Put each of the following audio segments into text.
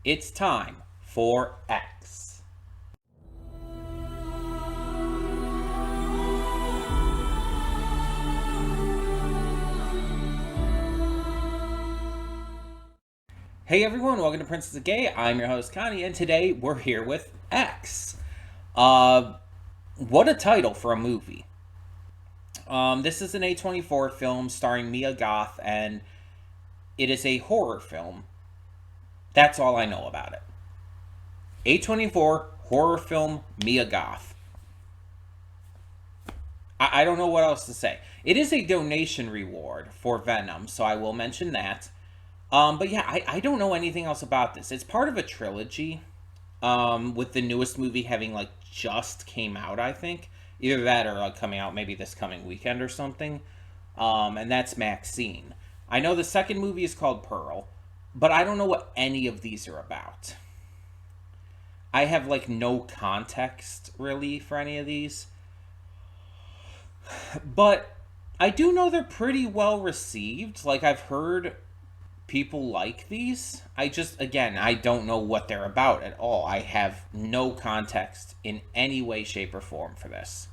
It's time for X. Hey everyone, welcome to Princess of Gay. I'm your host Connie, and today we're here with X. What a title for a movie. This is an A24 film starring Mia Goth, and it is a horror film. That's all I know about it. A24 horror film Mia Goth. I don't know what else to say. It is a donation reward for Venom, so I will mention that. But yeah, I don't know anything else about this. It's part of a trilogy, with the newest movie having just came out, I think. Either that or coming out maybe this coming weekend or something. And that's Maxine. I know the second movie is called Pearl, but I don't know what any of these are about. I have no context really for any of these. But I do know they're pretty well received. I've heard people like these. Again, I don't know what they're about at all. I have no context in any way, shape, or form for this.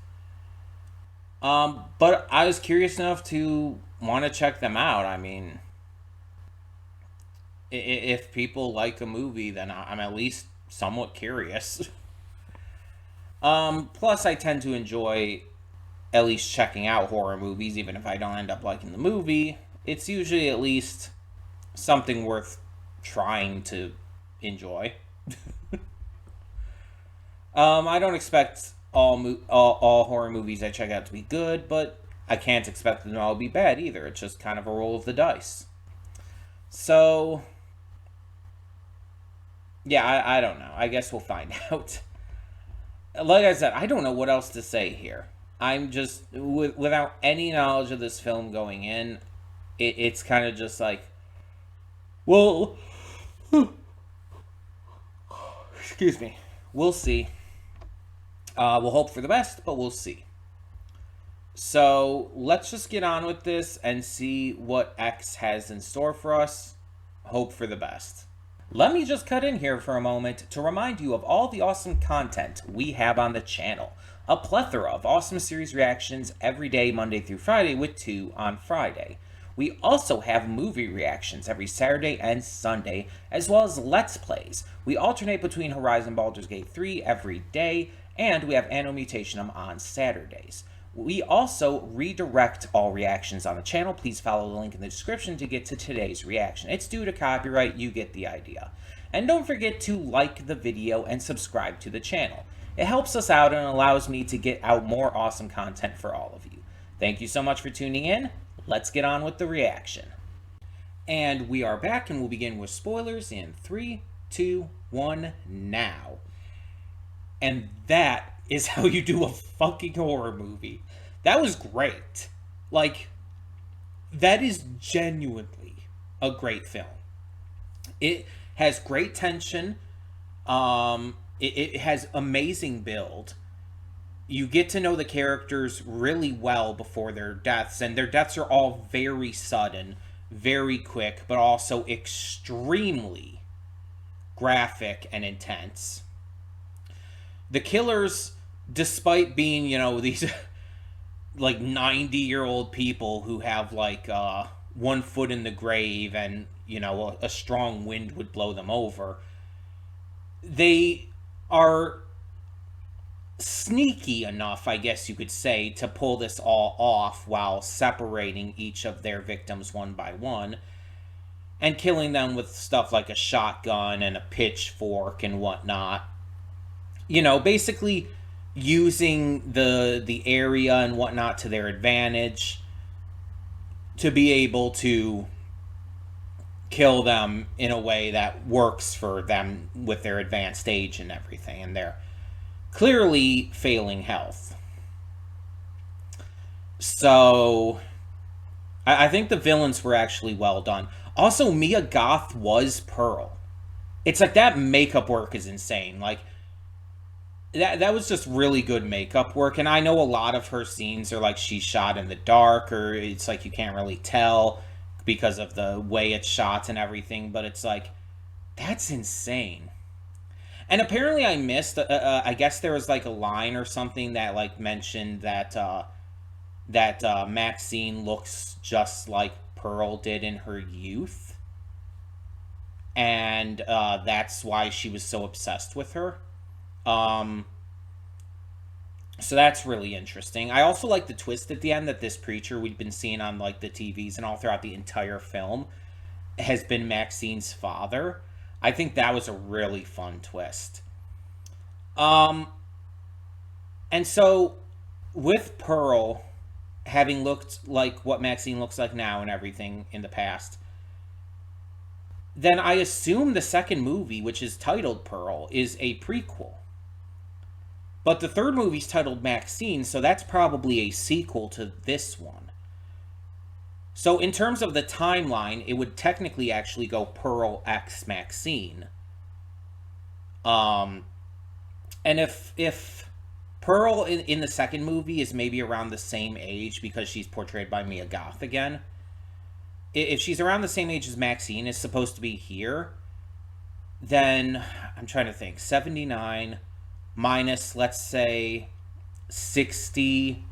But I was curious enough to want to check them out. I mean, if people like a movie, then I'm at least somewhat curious. Plus, I tend to enjoy at least checking out horror movies, even if I don't end up liking the movie. It's usually at least something worth trying to enjoy. I don't expect all horror movies I check out to be good, but I can't expect them to all be bad either. It's just kind of a roll of the dice. So, yeah, I don't know. I guess we'll find out. Like I said, I don't know what else to say here. I'm just, without any knowledge of this film going in, it's kind of just well, excuse me. We'll see. We'll hope for the best, but we'll see. So let's just get on with this and see what X has in store for us. Hope for the best. Let me just cut in here for a moment to remind you of all the awesome content we have on the channel. A plethora of awesome series reactions every day, Monday through Friday, with 2 on Friday. We also have movie reactions every Saturday and Sunday, as well as Let's Plays. We alternate between Horizon Baldur's Gate 3 every day, and we have Anno Mutationum on Saturdays. We also redirect all reactions on the channel. Please follow the link in the description to get to today's reaction. It's due to copyright, you get the idea. And don't forget to like the video and subscribe to the channel. It helps us out and allows me to get out more awesome content for all of you. Thank you so much for tuning in. Let's get on with the reaction. And we are back, and we'll begin with spoilers in 3, 2, 1, now. And that is how you do a fucking horror movie. That was great. That is genuinely a great film. It has great tension. It has amazing build. You get to know the characters really well before their deaths, and their deaths are all very sudden, very quick, but also extremely graphic and intense. The killers, despite being, these 90-year-old people who have one foot in the grave and, a strong wind would blow them over, they are sneaky enough, I guess you could say, to pull this all off while separating each of their victims one by one and killing them with stuff like a shotgun and a pitchfork and whatnot. Basically using the area and whatnot to their advantage to be able to kill them in a way that works for them with their advanced age and everything, and their clearly failing health. So I think the villains were actually well done. Also, Mia Goth was Pearl. It's that makeup work is insane. That was just really good makeup work, and I know a lot of her scenes are she's shot in the dark, or it's you can't really tell because of the way it's shot and everything, but it's That's insane. And apparently, I missed. I guess there was like a line or something that like mentioned that Maxine looks just like Pearl did in her youth, and that's why she was so obsessed with her. Um, so that's really interesting. I also like the twist at the end that this preacher we've been seeing on like the TVs and all throughout the entire film has been Maxine's father. I think that was a really fun twist. Um, and so with Pearl having looked like what Maxine looks like now and everything in the past, then I assume the second movie, which is titled Pearl, is a prequel. But the third movie's titled Maxine, so that's probably a sequel to this one. So in terms of the timeline, it would technically actually go Pearl X Maxine. Um, and if Pearl in the second movie is maybe around the same age because she's portrayed by Mia Goth again, if she's around the same age as Maxine is supposed to be here, then I'm trying to think. 79 minus, let's say, 60.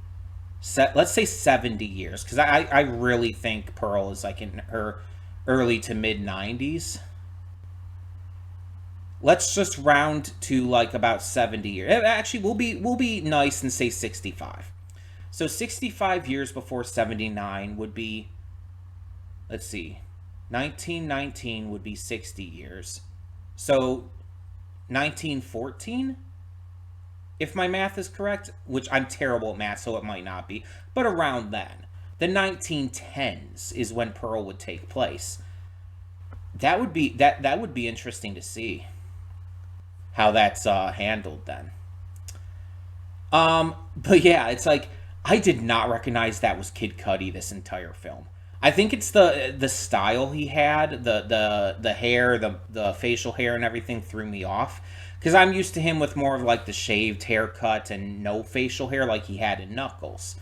Let's say 70 years. Because I really think Pearl is like in her early to mid 90s. Let's just round to like about 70 years. Actually, we'll be nice and say 65. So 65 years before 79 would be, let's see, 1919 would be 60 years. So 1914, if my math is correct, which I'm terrible at math, so it might not be, but around then. The 1910s is when Pearl would take place. That would be interesting to see how that's handled then. But yeah, it's like I did not recognize that was Kid Cudi this entire film. I think it's the style he had, the hair, the facial hair and everything threw me off because I'm used to him with more of like the shaved haircut and no facial hair like he had in Knuckles.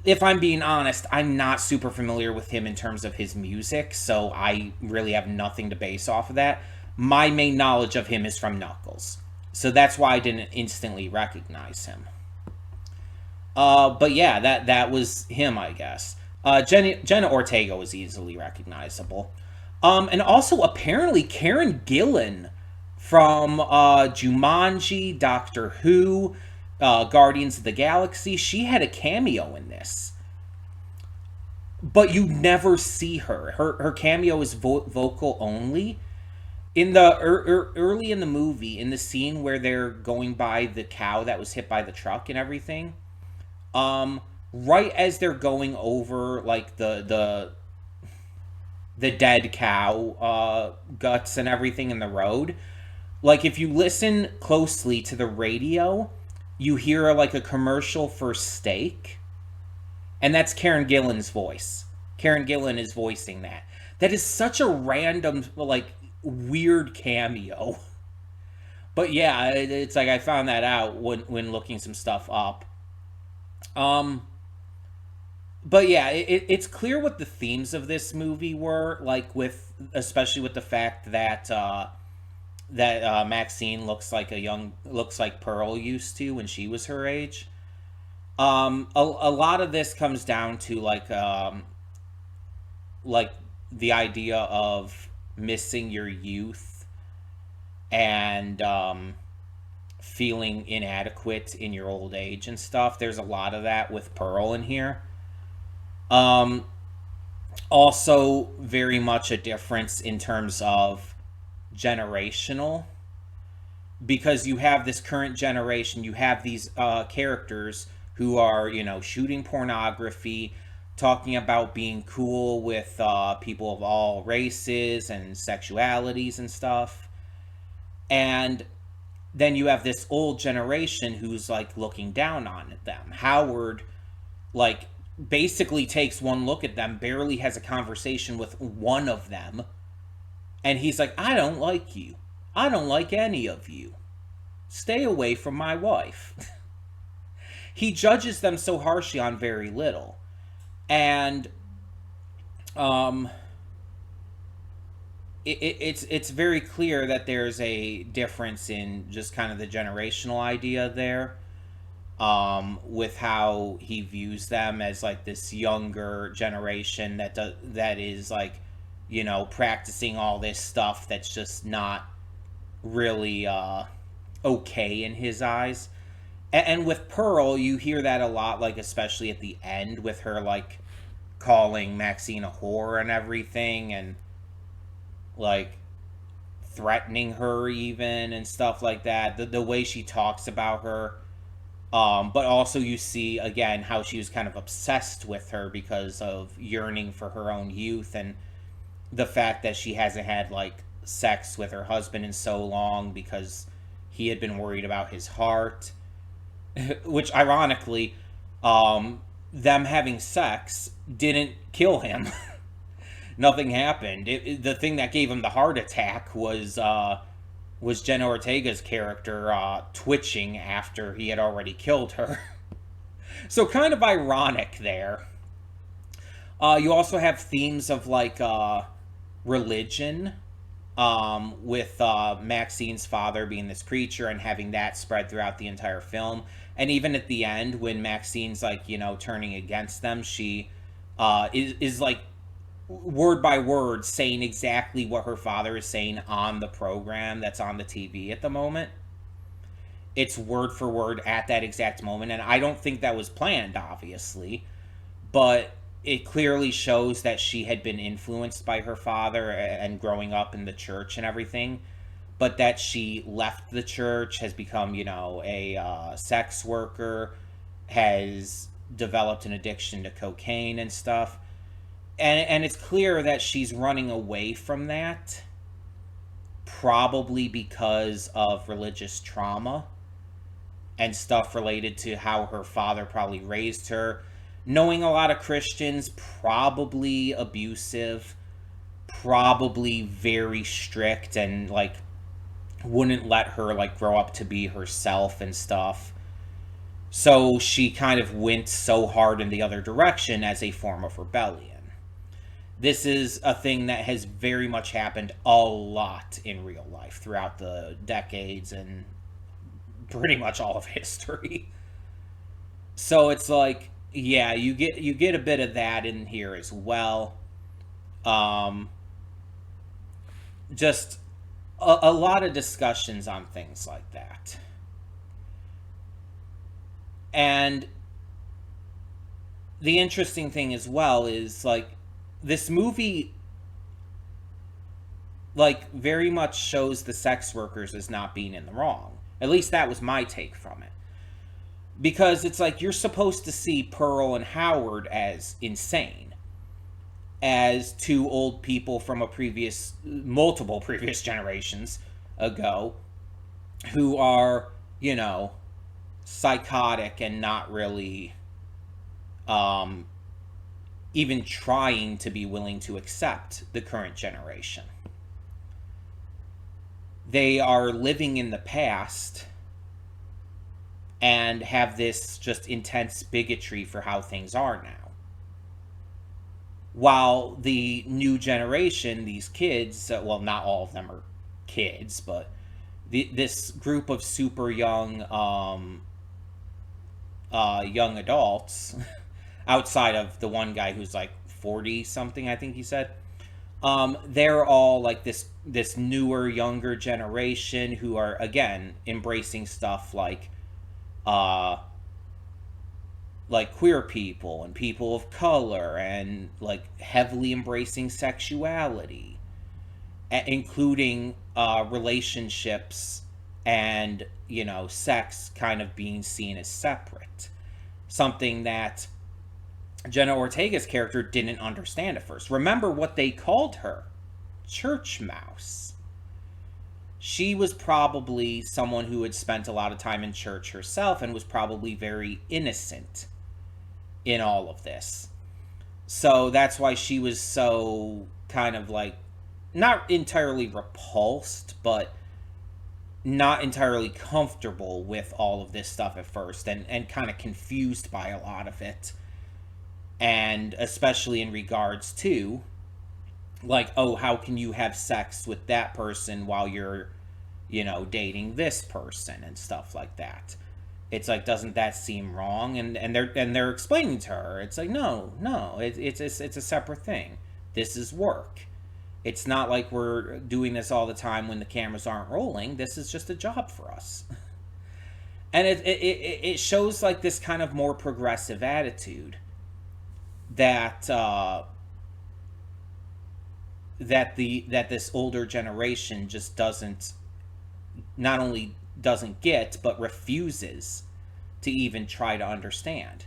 If I'm being honest, I'm not super familiar with him in terms of his music, so I really have nothing to base off of that. My main knowledge of him is from Knuckles, so that's why I didn't instantly recognize him. But yeah, that was him, I guess. Jenna Ortega was easily recognizable. And also apparently Karen Gillan from Jumanji, Doctor Who, Guardians of the Galaxy. She had a cameo in this, but you never see her. Her cameo is vocal only. In the early in the movie, in the scene where they're going by the cow that was hit by the truck and everything, um, right as they're going over like the dead cow guts and everything in the road, like if you listen closely to the radio, you hear like a commercial for steak, and that's Karen Gillan's voice. Karen Gillan is voicing that. That is such a random, like, weird cameo. But yeah, it's like I found that out when looking some stuff up. Um, but yeah, it's clear what the themes of this movie were, like with especially with the fact that Maxine looks like Pearl used to when she was her age. A lot of this comes down to like the idea of missing your youth and feeling inadequate in your old age and stuff. There's a lot of that with Pearl in here. Um, Also, very much a difference in terms of generational, because you have this current generation, you have these characters who are, shooting pornography, talking about being cool with people of all races and sexualities and stuff. And then you have this old generation who's like looking down on them. Howard, like, basically takes one look at them, barely has a conversation with one of them, and he's like, I don't like you. I don't like any of you. Stay away from my wife. He judges them so harshly on very little. And um it's very clear that there's a difference in just kind of the generational idea there, with how he views them as like this younger generation that is like, practicing all this stuff that's just not really okay in his eyes. And with Pearl, you hear that a lot, like especially at the end with her like calling Maxine a whore and everything, and like threatening her even and stuff like that. The way she talks about her. But also you see again how she was kind of obsessed with her because of yearning for her own youth, and the fact that she hasn't had like sex with her husband in so long because he had been worried about his heart. Which ironically, them having sex didn't kill him. Nothing happened. The thing that gave him the heart attack was Jenna Ortega's character twitching after he had already killed her. So kind of ironic there. You also have themes of like religion, with Maxine's father being this preacher and having that spread throughout the entire film. And even at the end, when Maxine's like, turning against them, she is like word by word saying exactly what her father is saying on the program that's on the TV at the moment. It's word for word at that exact moment. And I don't think that was planned, obviously, but it clearly shows that she had been influenced by her father and growing up in the church and everything, but that she left the church, has become, a sex worker, has developed an addiction to cocaine and stuff. And it's clear that she's running away from that, probably because of religious trauma and stuff related to how her father probably raised her. Knowing a lot of Christians, probably abusive, probably very strict, and like wouldn't let her like grow up to be herself and stuff. So she kind of went so hard in the other direction as a form of rebellion. This is a thing that has very much happened a lot in real life throughout the decades and pretty much all of history. So it's like, yeah, you get a bit of that in here as well. Um, just a lot of discussions on things like that. And the interesting thing as well is like this movie like very much shows the sex workers as not being in the wrong. At least that was my take from it. Because it's like you're supposed to see Pearl and Howard as insane, as two old people from multiple previous generations ago, who are, psychotic and not really even trying to be willing to accept the current generation. They are living in the past and have this just intense bigotry for how things are now. While the new generation, these kids, well, not all of them are kids, but this group of super young young adults, outside of the one guy who's like 40 something, I think he said, they're all like this newer, younger generation who are again embracing stuff uh like queer people and people of color, and like heavily embracing sexuality, including relationships and sex kind of being seen as separate, something that Jenna Ortega's character didn't understand at first. Remember what they called her? Church mouse. She was probably someone who had spent a lot of time in church herself and was probably very innocent in all of this. So that's why she was so kind of like not entirely repulsed, but not entirely comfortable with all of this stuff at first, and kind of confused by a lot of it. And especially in regards to Like, oh, how can you have sex with that person while you're, dating this person and stuff like that. It's like, doesn't that seem wrong? And they're explaining to her, it's like, no, no, it's a separate thing. This is work. It's not like we're doing this all the time when the cameras aren't rolling. This is just a job for us. And it shows like this kind of more progressive attitude that that this older generation just doesn't, not only doesn't get, but refuses to even try to understand.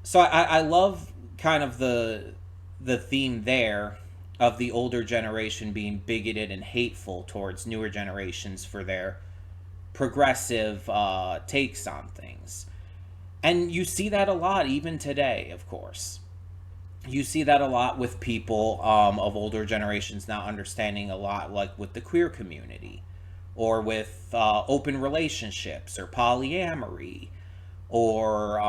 So I love kind of the theme there of the older generation being bigoted and hateful towards newer generations for their progressive takes on things. And you see that a lot even today, of course. You see that a lot with people of older generations not understanding a lot, like with the queer community, or with open relationships, or polyamory, or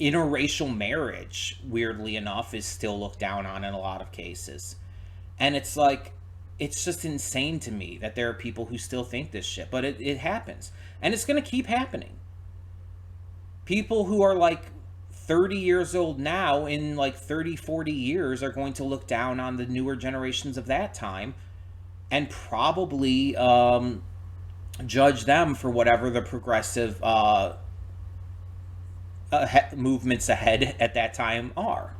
interracial marriage, weirdly enough, is still looked down on in a lot of cases. And it's like, it's just insane to me that there are people who still think this shit, but it happens. And it's going to keep happening. People who are like 30 years old now, in like 30, 40 years, are going to look down on the newer generations of that time and probably judge them for whatever the progressive movements ahead at that time are.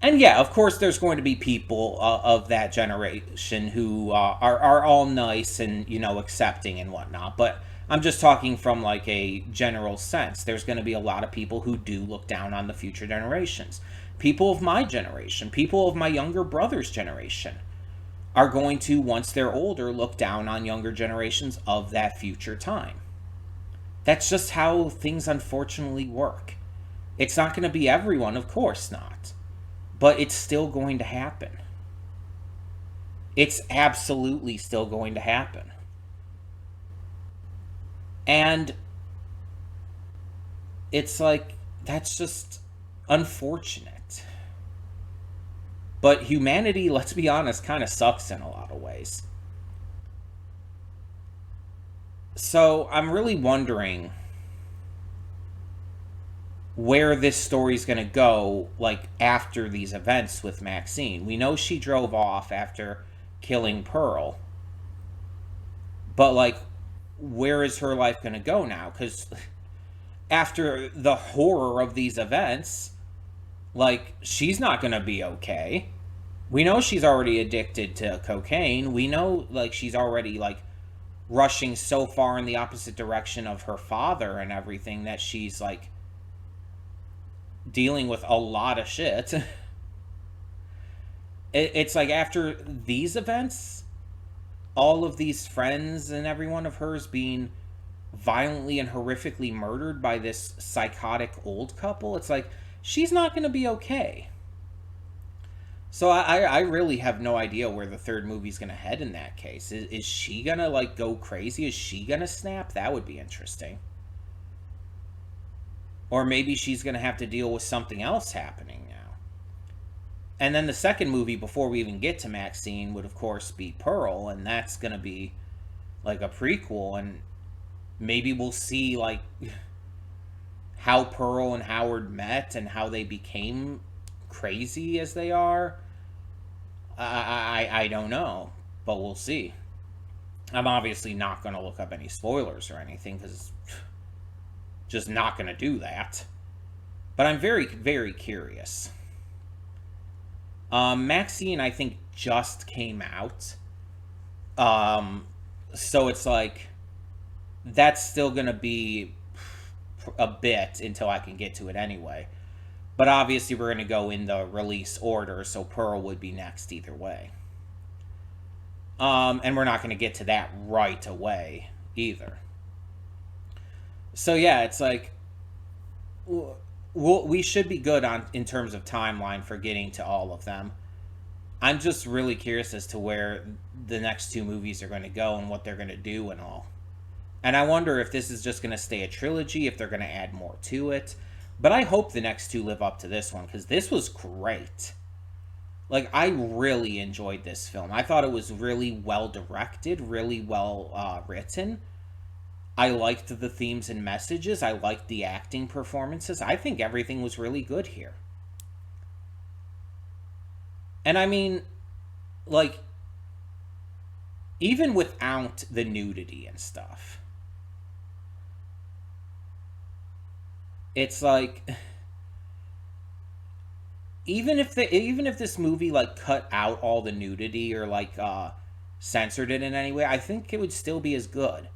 And yeah, of course, there's going to be people of that generation who are all nice and, accepting and whatnot. But I'm just talking from like a general sense. There's going to be a lot of people who do look down on the future generations. People of my generation, people of my younger brother's generation, are going to, once they're older, look down on younger generations of that future time. That's just how things unfortunately work. It's not going to be everyone, of course not. But it's still going to happen. It's absolutely still going to happen. And it's like, that's just unfortunate. But humanity, let's be honest, kind of sucks in a lot of ways. So I'm really wondering where this story's going to go, like, after these events with Maxine. We know she drove off after killing Pearl, but like, where is her life going to go now? Because after the horror of these events, like, she's not going to be okay. We know she's already addicted to cocaine. We know, like, she's already, like, rushing so far in the opposite direction of her father and everything that she's, like, dealing with a lot of shit. It's like, after these events, all of these friends and everyone of hers being violently and horrifically murdered by this psychotic old couple, it's like, she's not going to be okay. So I really have no idea where the third movie's going to head in that case. Is she going to, like, go crazy? Is she going to snap? That would be interesting. Or maybe she's going to have to deal with something else happening now. And then the second movie, before we even get to Maxine, would of course be Pearl, and that's going to be like a prequel, and maybe we'll see, like, how Pearl and Howard met and how they became crazy as they are. I don't know, but we'll see. I'm obviously not going to look up any spoilers or anything, because just not going to do that. But I'm very, very curious. Maxine, I think, just came out. So it's like, that's still going to be a bit until I can get to it anyway. But obviously we're going to go in the release order, so Pearl would be next either way. And we're not going to get to that right away either. So yeah, it's like, we should be good on in terms of timeline for getting to all of them. I'm just really curious as to where the next two movies are going to go and what they're going to do and all. And I wonder if this is just going to stay a trilogy, if they're going to add more to it. But I hope the next two live up to this one, because this was great. Like, I really enjoyed this film. I thought it was really well directed, really well written. I liked the themes and messages. I liked the acting performances. I think everything was really good here. And I mean, like, even without the nudity and stuff, it's like, even if this movie like cut out all the nudity or like censored it in any way, I think it would still be as good.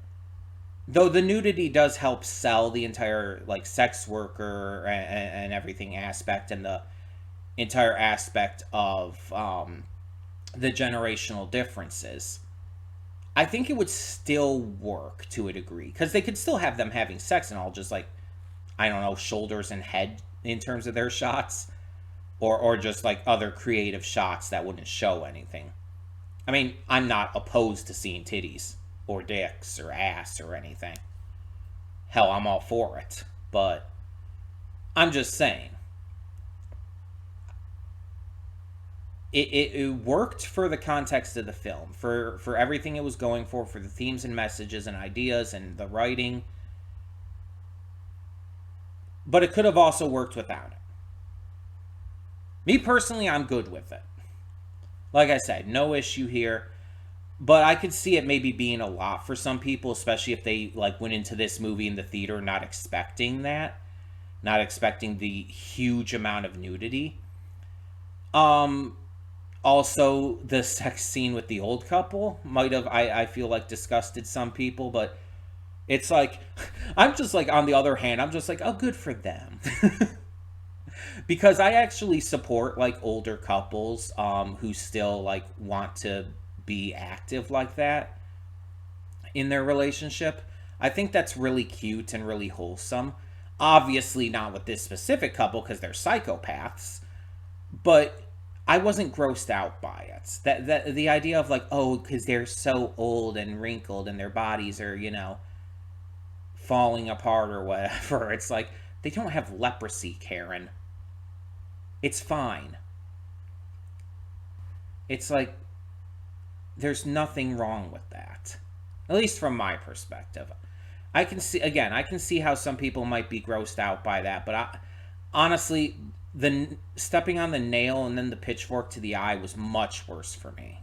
Though the nudity does help sell the entire like sex worker and everything aspect, and the entire aspect of the generational differences. I think it would still work to a degree, because they could still have them having sex and all, just like, I don't know, shoulders and head in terms of their shots, or just like other creative shots that wouldn't show anything. I mean, I'm not opposed to seeing titties or dicks or ass or anything. Hell, I'm all for it. But I'm just saying, it worked for the context of the film, for everything it was going for the themes and messages and ideas and the writing. But it could have also worked without it. Me personally, I'm good with it. Like I said, no issue here. But I could see it maybe being a lot for some people, especially if they like went into this movie in the theater not expecting that, not expecting the huge amount of nudity. Also, the sex scene with the old couple might have, I feel like, disgusted some people, but it's like, I'm just like, on the other hand, I'm just like, oh, good for them. Because I actually support like older couples who still like want to be active like that in their relationship. I think that's really cute and really wholesome. Obviously not with this specific couple, because they're psychopaths, but I wasn't grossed out by it. That the idea of like, oh, because they're so old and wrinkled and their bodies are, you know, falling apart or whatever. It's like, they don't have leprosy, Karen. It's fine. It's like, there's nothing wrong with that. At least from my perspective. I can see how some people might be grossed out by that, but honestly, the stepping on the nail and then the pitchfork to the eye was much worse for me.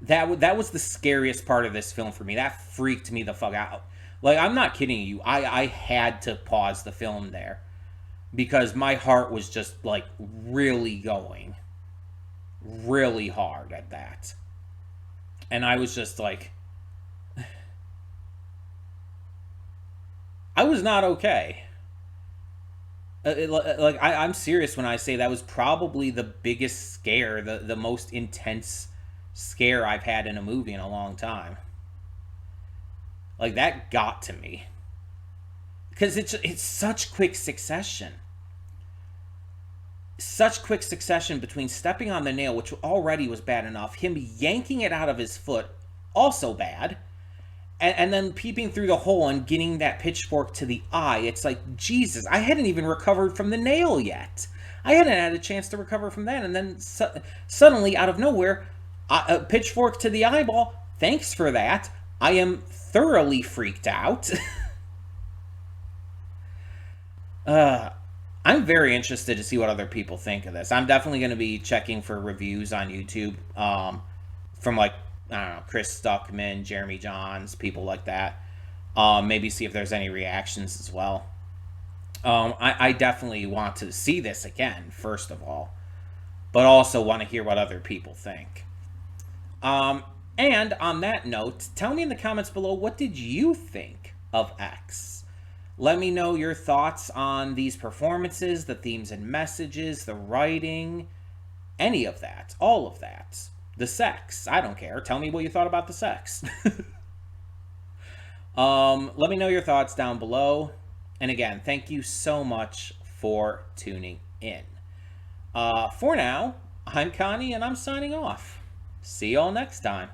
That was the scariest part of this film for me. That freaked me the fuck out. Like, I'm not kidding you. I had to pause the film there, because my heart was just like really going really hard at that. And I was just like, I was not okay. I'm serious when I say that was probably the biggest scare, the most intense scare I've had in a movie in a long time. Like, that got to me. Because it's such quick succession. Such quick succession between stepping on the nail, which already was bad enough, him yanking it out of his foot, also bad, and then peeping through the hole and getting that pitchfork to the eye. It's like, Jesus, I hadn't even recovered from the nail yet. I hadn't had a chance to recover from that, and then suddenly, out of nowhere, a pitchfork to the eyeball. Thanks for that. I am thoroughly freaked out. I'm very interested to see what other people think of this. I'm definitely going to be checking for reviews on YouTube from, like, I don't know, Chris Stuckman, Jeremy Johns, people like that. Maybe see if there's any reactions as well. I definitely want to see this again, first of all, but also want to hear what other people think. And on that note, tell me in the comments below, what did you think of X? Let me know your thoughts on these performances, the themes and messages, the writing, any of that, all of that. The sex, I don't care. Tell me what you thought about the sex. Let me know your thoughts down below. And again, thank you so much for tuning in. For now, I'm Connie and I'm signing off. See y'all next time.